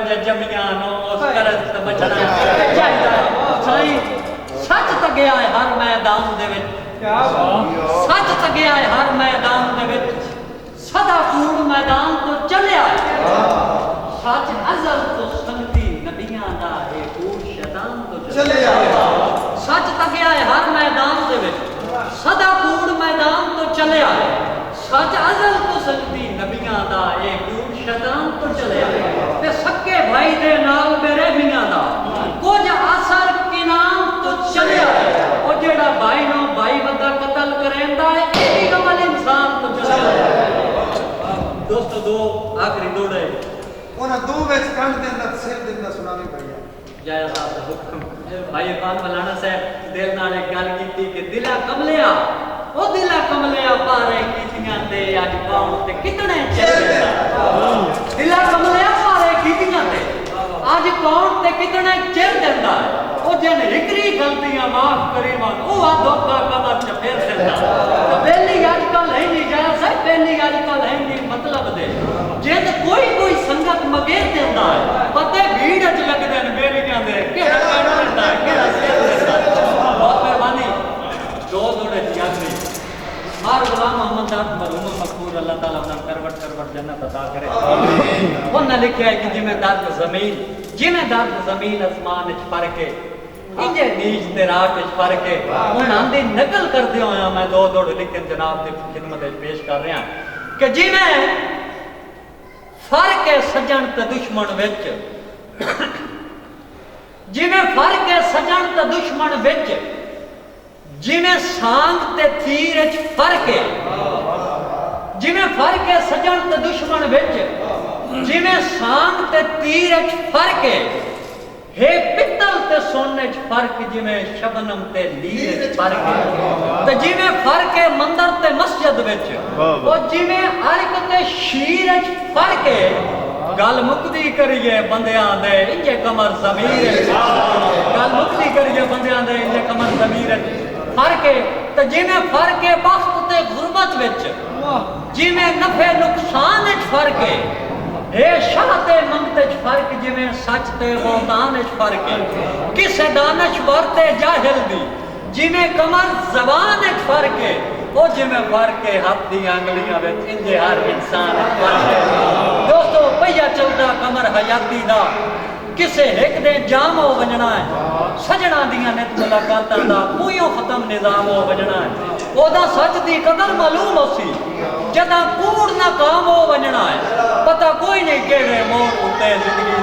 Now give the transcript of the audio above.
दे जमियां no उस करज ते बचना चाहिदा साईं सच तगिया है हर मैदान दे विच क्या सच तगिया है हर मैदान दे विच सदा कूड़ मैदान तो चलिया सच अज़ल तो संगती नबियां दा है कूड़ शैतान तो चलिया सच तगिया है हर मैदान दे विच सदा कूड़ मैदान तो चलिया सच अज़ल तो संगती नबियां दा है कूड़ शैतान तो चलिया ते सक्के भाई दे नाल मेरे मियां दा कुछ असर किनाम तो चलिया ओ जेड़ा भाई नो भाई बंदा कत्ल करेंदा है एही कमल इंसान तो चलिया दोस्तों दो आखिरी दौड़े उन्हें दो विच कंड दे अंदर सिर दे अंदर सुनावी भैया जय साहब दा हुक्म भाई इरफान मौलाना साहब दिल नाल एक गल कीती कि दिला कमलिया ओ दिला कमलिया पारे कीतियां ते अज पाउण ते कितने चल दिला कमलिया पारे कीतियां ते अज पाउण ते कितने चल देंदा ओ जिन हिकरी गलतियां माफ करी वन ओ आ धोखा कदम च फेर देंदा तो पहली आजकल है नहीं जरा साहब पहली आजकल है नहीं मतलब दे जिन कोई संगत मगेर देंदा है पते भीड़ च लगदे न बेलियां दे केड़ा काट देंदा है केड़ा सिर देंदा बहुत मेहरबानी दो दौड़े दी आखिरी हर गुलाम मोहम्मद दाद मरहूम मकबूल अल्लाह ताला उन्हें करवट जन्नत अता करे उन्हें लिखा है कि जिमें दर्द जमीन आसमान च फर्क है इंजे नीच ते रात च फर्क है उन्हां दी नकल करदे होया मैं दो दौड़ लिखन जनाब दी खिदमत विच पेश कर रहा कि जिमें फर्क है सजन ते दुश्मन विच जिमें फर्क है सजन ते दुश्मन विच जिमें सांग ते तीर च फर्क है जिमें फर्क है सजन ते दुश्मन विच जिमें सांग ते तीर च फर्क है पित्तल ते सोने च फर्क जिमें शबनम ते लीर च फर्क है ते जिमें फर्क है मंदिर ते मस्जिद विच ओ जिमें अर्क ते शीर च फर्क है गल मुक्ति करिए बंदियां दे इंजे कमर ज़मीर गल मुक्ति करिए बंदियां दे इंजे कमर ज़मीर फर्क है तो जिमें फर्क है बख्त ते गुरबत विच जिमें नफे नुकसान च फर्क है शाह ते मंगते च फर्क जिमें सच ते मोहतान च फर्क है किसे दानश्वर ते जाहिल दी जिमें कमर जबान च फर्क है ओ जिमें फर्क है हाथ दी आंगलियां विच इंजे हर इंसान च फर्क है दोस्तों पहिया चलदा कमर हयाती दा किसे एक दे जाम हो वजना है सजना दियां नित मुलाकातां दा कोई खत्म निजाम हो वजना है ओदा सच दी कदर मालूम होसी जदा कूड़ नाकाम हो वजना है पता कोई नहीं केड़े मोड़ उत्ते जिंदगी